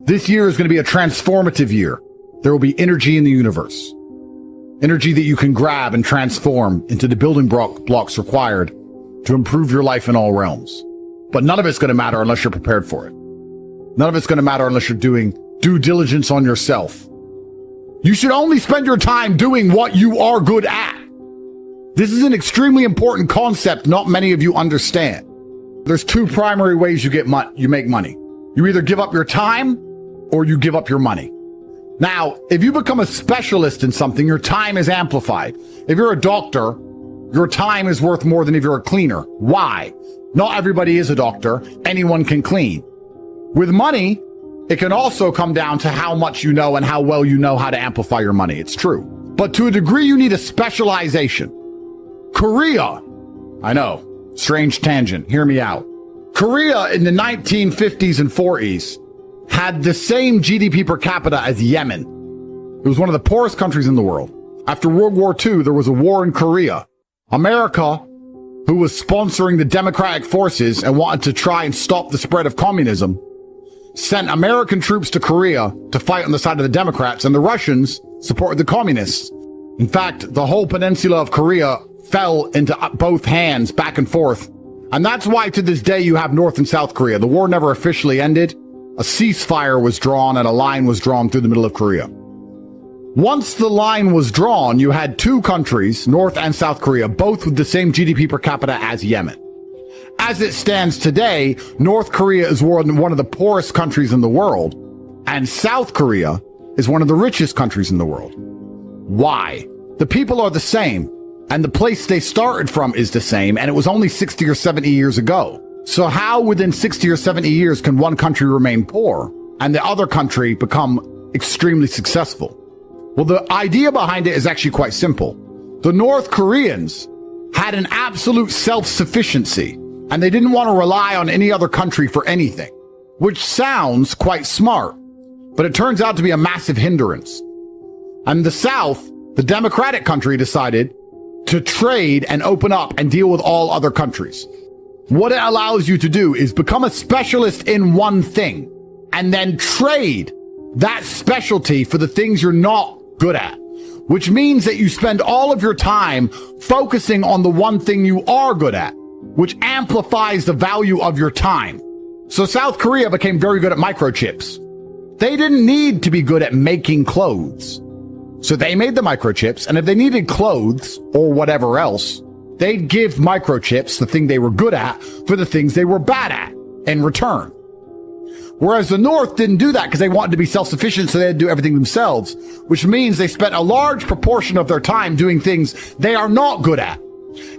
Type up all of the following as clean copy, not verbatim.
This year is going to be a transformative year. There will be energy in the universe. Energy that you can grab and transform into the building blocks required to improve your life in all realms. But none of it's going to matter unless you're prepared for it. None of it's going to matter unless you're doing due diligence on yourself. You should only spend your time doing what you are good at. This is an extremely important concept not many of you understand. There's two primary ways you make money. You either give up your time or you give up your money. Now, if you become a specialist in something, your time is amplified. If you're a doctor, your time is worth more than if you're a cleaner. Why? Not everybody is a doctor. Anyone can clean. With money, it can also come down to how much you know and how well you know how to amplify your money. It's true. But to a degree, you need a specialization. Korea. I know. Strange tangent. Hear me out. Korea in the 1950s and 40s had the same GDP per capita as Yemen. It was one of the poorest countries in the world. After World War II, there was a war in Korea. America, who was sponsoring the democratic forces and wanted to try and stop the spread of communism, sent American troops to Korea to fight on the side of the Democrats, and the Russians supported the communists. In fact, the whole peninsula of Korea fell into both hands back and forth. And that's why to this day you have North and South Korea. The war never officially ended. A ceasefire was drawn and a line was drawn through the middle of Korea. Once the line was drawn, you had two countries, North and South Korea, both with the same GDP per capita as Yemen. As it stands today, North Korea is one of the poorest countries in the world, and South Korea is one of the richest countries in the world. Why? The people are the same, and the place they started from is the same, and it was only 60 or 70 years ago. So how within 60 or 70 years can one country remain poor and the other country become extremely successful? Well, the idea behind it is actually quite simple. The North Koreans had an absolute self-sufficiency, and they didn't want to rely on any other country for anything, which sounds quite smart, but it turns out to be a massive hindrance. And the South, the democratic country, decided to trade and open up and deal with all other countries. What it allows you to do is become a specialist in one thing and then trade that specialty for the things you're not good at, which means that you spend all of your time focusing on the one thing you are good at, which amplifies the value of your time. So South Korea became very good at microchips. They didn't need to be good at making clothes. So they made the microchips, and if they needed clothes or whatever else, they'd give microchips, the thing they were good at, for the things they were bad at in return. Whereas the North didn't do that because they wanted to be self-sufficient, so they had to do everything themselves, which means they spent a large proportion of their time doing things they are not good at.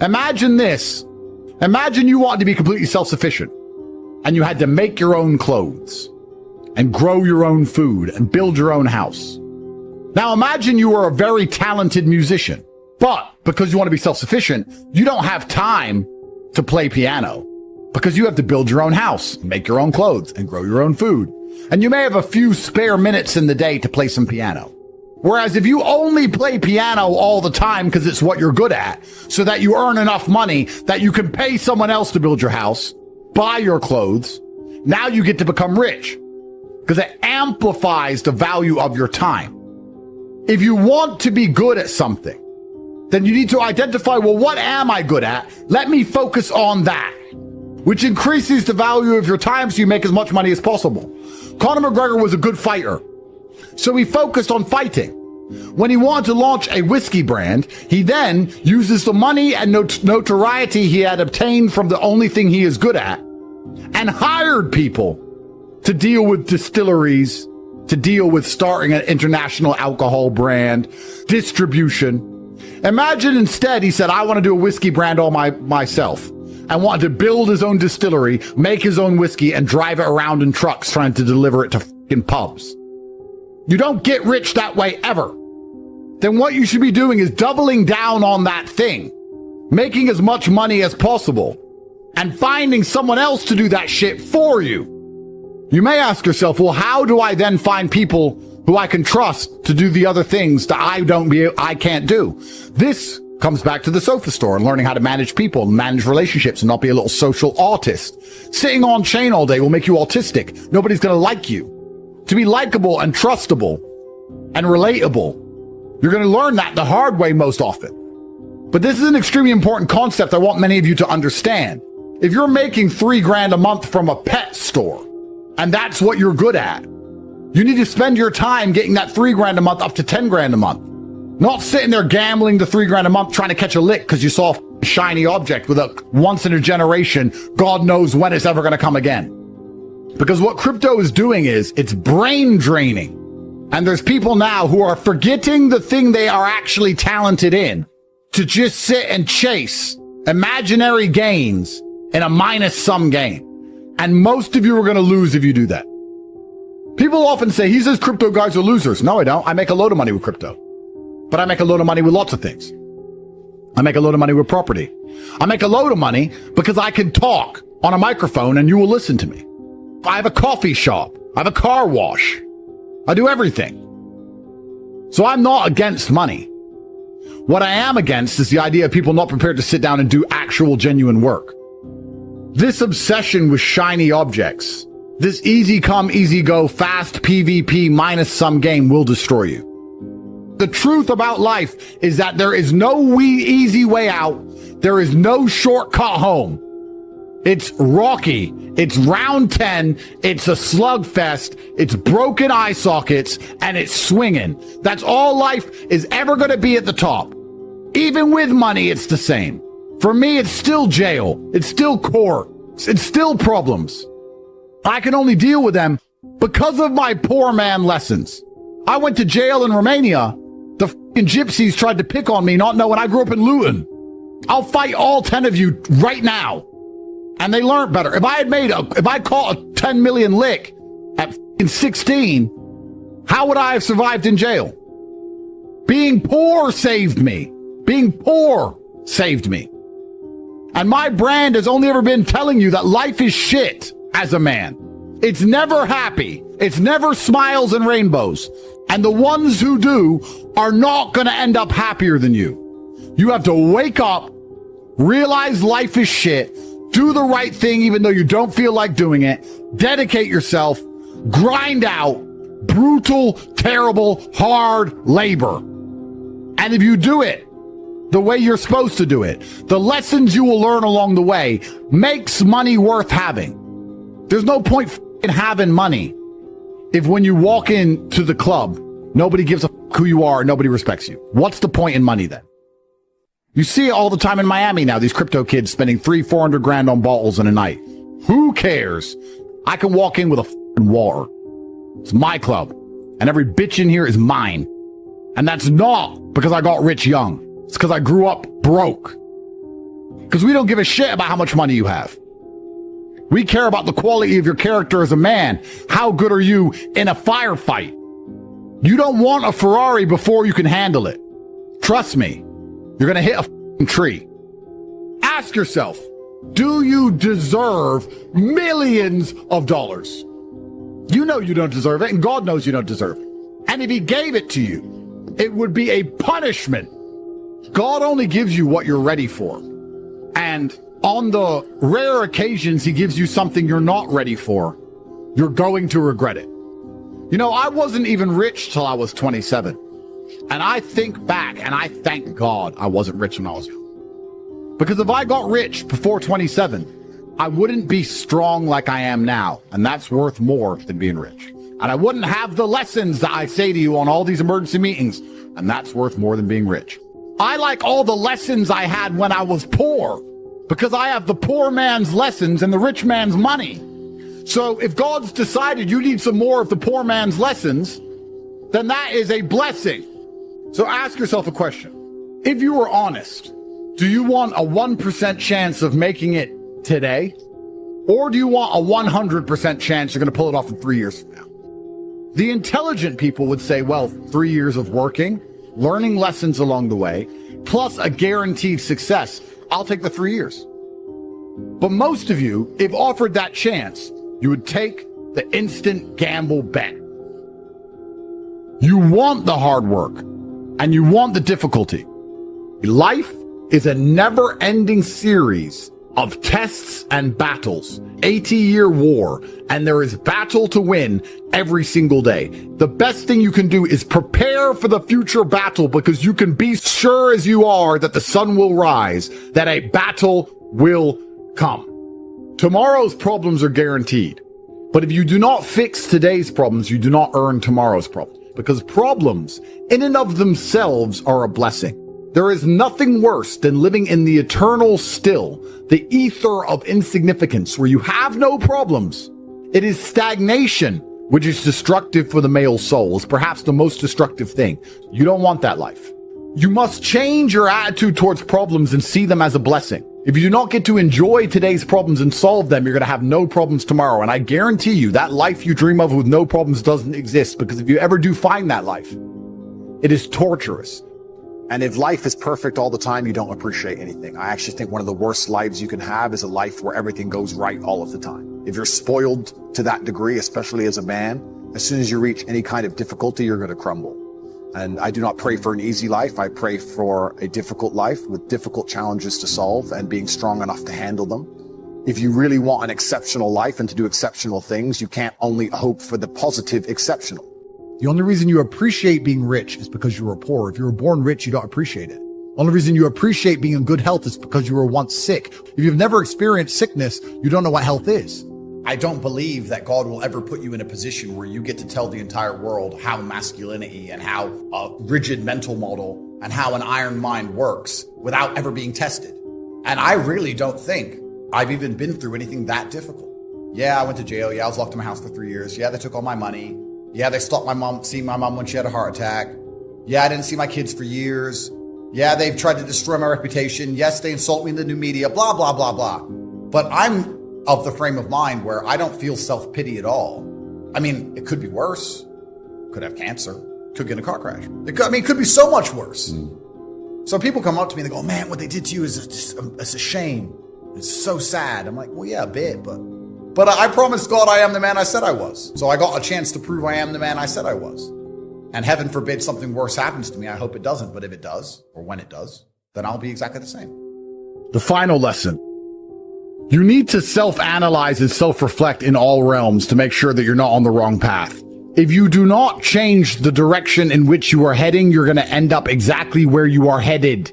Imagine this. Imagine you wanted to be completely self-sufficient, and you had to make your own clothes and grow your own food and build your own house. Now imagine you were a very talented musician, but because you want to be self-sufficient, you don't have time to play piano because you have to build your own house, make your own clothes, and grow your own food. And you may have a few spare minutes in the day to play some piano. Whereas if you only play piano all the time because it's what you're good at, so that you earn enough money that you can pay someone else to build your house, buy your clothes, now you get to become rich because it amplifies the value of your time. If you want to be good at something, then you need to identify, well, what am I good at? Let me focus on that, which increases the value of your time so you make as much money as possible. Conor McGregor was a good fighter, so he focused on fighting. When he wanted to launch a whiskey brand, he then uses the money and notoriety he had obtained from the only thing he is good at and hired people to deal with distilleries, to deal with starting an international alcohol brand, distribution. Imagine instead he said, I want to do a whiskey brand all myself. I wanted to build his own distillery, make his own whiskey, and drive it around in trucks trying to deliver it to fucking pubs. You don't get rich that way ever. Then what you should be doing is doubling down on that thing, making as much money as possible, and finding someone else to do that shit for you. You may ask yourself, well, how do I then find people who I can trust to do the other things that I can't do? This comes back to the sofa store and learning how to manage people and manage relationships and not be a little social autist. Sitting on chain all day will make you autistic. Nobody's going to like you. to be likable and trustable and relatable. You're going to learn that the hard way most often. But this is an extremely important concept I want many of you to understand. If you're making $3,000 a month from a pet store, and that's what you're good at, you need to spend your time getting that $3,000 a month up to $10,000 a month. Not sitting there gambling the $3,000 a month trying to catch a lick because you saw a shiny object with a once in a generation, God knows when it's ever going to come again. Because what crypto is doing is it's brain draining. And there's people now who are forgetting the thing they are actually talented in to just sit and chase imaginary gains in a minus sum game. And most of you are going to lose if you do that. People often say, he says crypto guys are losers. No, I don't. I make a load of money with crypto. But I make a load of money with lots of things. I make a load of money with property. I make a load of money because I can talk on a microphone and you will listen to me. I have a coffee shop. I have a car wash. I do everything. So I'm not against money. What I am against is the idea of people not prepared to sit down and do actual genuine work. This obsession with shiny objects, this easy come, easy go, fast PvP minus some game will destroy you. The truth about life is that there is no easy way out. There is no shortcut home. It's rocky. It's round 10. It's a slugfest. It's broken eye sockets and it's swinging. That's all life is ever going to be at the top. Even with money, it's the same. For me, it's still jail. It's still court. It's still problems. I can only deal with them because of my poor man lessons. I went to jail in Romania. The fucking gypsies tried to pick on me, not knowing I grew up in Luton. I'll fight all 10 of you right now. And they learned better. If I caught a 10 million lick at 16, how would I have survived in jail? Being poor saved me. Being poor saved me. And my brand has only ever been telling you that life is shit as a man. It's never happy. It's never smiles and rainbows. And the ones who do are not going to end up happier than you. You have to wake up, realize life is shit, do the right thing even though you don't feel like doing it, dedicate yourself, grind out brutal, terrible, hard labor. And if you do it the way you're supposed to do it, the lessons you will learn along the way makes money worth having. There's no point in having money if when you walk into the club, nobody gives a who you are, nobody respects you. What's the point in money then? You see it all the time in Miami now, these crypto kids spending $300-400 grand on bottles in a night. Who cares? I can walk in with a water. It's my club. And every bitch in here is mine. And that's not because I got rich young. It's because I grew up broke. Because we don't give a shit about how much money you have. We care about the quality of your character as a man. How good are you in a firefight? You don't want a Ferrari before you can handle it. Trust me, you're going to hit a tree. Ask yourself, do you deserve millions of dollars? You know you don't deserve it, and God knows you don't deserve it. And if he gave it to you, it would be a punishment. God only gives you what you're ready for. And on the rare occasions he gives you something you're not ready for, you're going to regret it. You know, I wasn't even rich till I was 27. And I think back and I thank God I wasn't rich when I was young. Because if I got rich before 27, I wouldn't be strong like I am now. And that's worth more than being rich. And I wouldn't have the lessons that I say to you on all these emergency meetings. And that's worth more than being rich. I like all the lessons I had when I was poor, because I have the poor man's lessons and the rich man's money. So if God's decided you need some more of the poor man's lessons, then that is a blessing. So ask yourself a question. If you were honest, do you want a 1% chance of making it today? Or do you want a 100% chance you're going to pull it off in 3 years from now? The intelligent people would say, well, 3 years of working, learning lessons along the way, plus a guaranteed success. I'll take the 3 years. But most of you, if offered that chance, you would take the instant gamble bet. You want the hard work and you want the difficulty. Life is a never-ending series of tests and battles, 80-year war, and there is battle to win every single day. The best thing you can do is prepare for the future battle, because you can be sure as you are that the sun will rise, that a battle will come. Tomorrow's problems are guaranteed. But if you do not fix today's problems, you do not earn tomorrow's problems, because problems in and of themselves are a blessing. There is nothing worse than living in the eternal still, the ether of insignificance, where you have no problems. It is stagnation, which is destructive for the male soul. It's perhaps the most destructive thing. You don't want that life. You must change your attitude towards problems and see them as a blessing. If you do not get to enjoy today's problems and solve them, you're going to have no problems tomorrow. And I guarantee you that life you dream of with no problems doesn't exist, because if you ever do find that life, it is torturous. And if life is perfect all the time, you don't appreciate anything. I actually think one of the worst lives you can have is a life where everything goes right all of the time. If you're spoiled to that degree, especially as a man, as soon as you reach any kind of difficulty, you're going to crumble. And I do not pray for an easy life. I pray for a difficult life with difficult challenges to solve and being strong enough to handle them. If you really want an exceptional life and to do exceptional things, you can't only hope for the positive exceptional. The only reason you appreciate being rich is because you were poor. If you were born rich, you don't appreciate it. The only reason you appreciate being in good health is because you were once sick. If you've never experienced sickness, you don't know what health is. I don't believe that God will ever put you in a position where you get to tell the entire world how masculinity and how a rigid mental model and how an iron mind works without ever being tested. And I really don't think I've even been through anything that difficult. Yeah, I went to jail. Yeah, I was locked in my house for 3 years. Yeah, they took all my money. Yeah, they stopped seeing my mom when she had a heart attack. Yeah, I didn't see my kids for years. Yeah, they've tried to destroy my reputation. Yes, they insult me in the new media, blah, blah, blah, blah. But I'm of the frame of mind where I don't feel self-pity at all. I mean, it could be worse. Could have cancer. Could get in a car crash. It could be so much worse. So people come up to me and they go, man, what they did to you is it's a shame. It's so sad. I'm like, well, yeah, a bit, but I promised God I am the man I said I was. So I got a chance to prove I am the man I said I was. And heaven forbid something worse happens to me. I hope it doesn't. But if it does, or when it does, then I'll be exactly the same. The final lesson. You need to self-analyze and self-reflect in all realms to make sure that you're not on the wrong path. If you do not change the direction in which you are heading, you're going to end up exactly where you are headed.